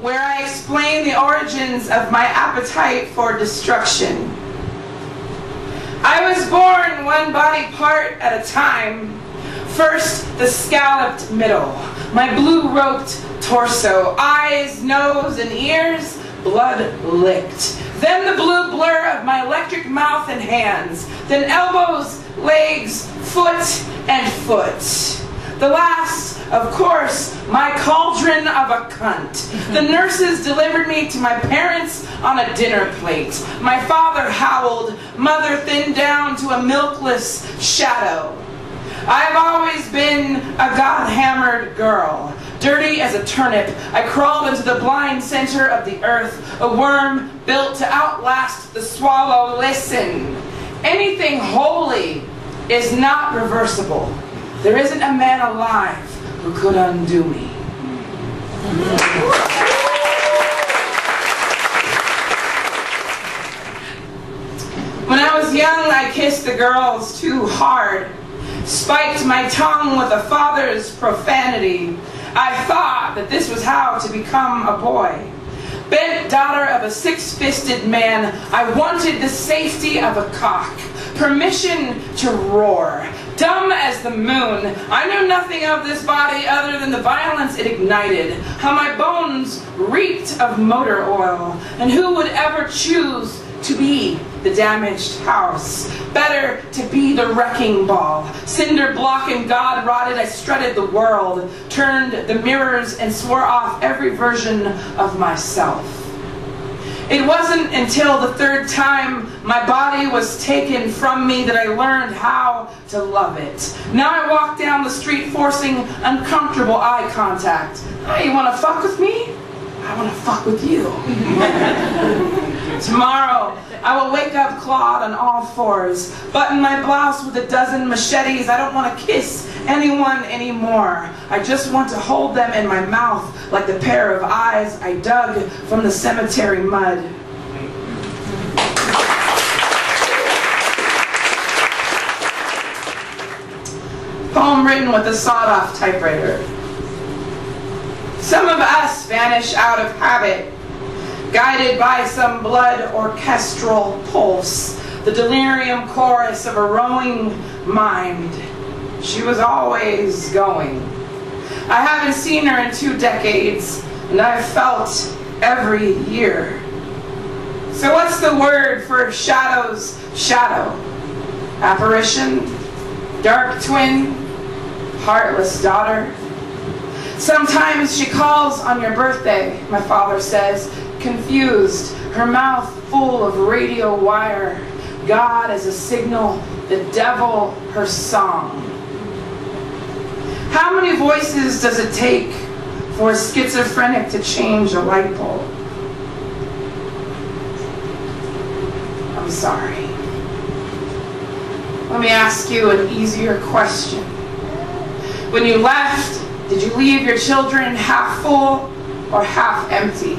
where I explain the origins of my appetite for destruction. I was born one body part at a time. First, the scalloped middle, my blue-roped torso, eyes, nose, and ears, blood-licked. Then the blue blur of my electric mouth and hands. Then elbows, legs, foot, and foot. The last, of course, my cauldron of a cunt. The nurses delivered me to my parents on a dinner plate. My father howled, mother thinned down to a milkless shadow. I've always been a God-hammered girl. Dirty as a turnip, I crawled into the blind center of the earth, a worm built to outlast the swallow. Listen, anything holy is not reversible. There isn't a man alive who could undo me. When I was young, I kissed the girls too hard, spiked my tongue with a father's profanity. I thought that this was how to become a boy. Bent daughter of a six-fisted man, I wanted the safety of a cock, permission to roar. Dumb as the moon, I knew nothing of this body other than the violence it ignited, how my bones reeked of motor oil, and who would ever choose to be the damaged house? Better to be the wrecking ball. Cinder block and God rotted, I strutted the world, turned the mirrors and swore off every version of myself. It wasn't until the third time my body was taken from me that I learned how to love it. Now I walk down the street forcing uncomfortable eye contact. Hey, you want to fuck with me? I want to fuck with you. Tomorrow, I will wake up clawed on all fours, button my blouse with a dozen machetes. I don't want to kiss anyone anymore. I just want to hold them in my mouth like the pair of eyes I dug from the cemetery mud. Poem written with a sawed-off typewriter. Some of us vanish out of habit, guided by some blood orchestral pulse, the delirium chorus of a rowing mind. She was always going. I haven't seen her in 2 decades, and I've felt every year. So what's the word for shadow's shadow? Apparition, dark twin, heartless daughter. Sometimes she calls on your birthday, my father says, confused, her mouth full of radio wire. God as a signal, the devil her song. How many voices does it take for a schizophrenic to change a light bulb? I'm sorry. Let me ask you an easier question. When you left, did you leave your children half full or half empty?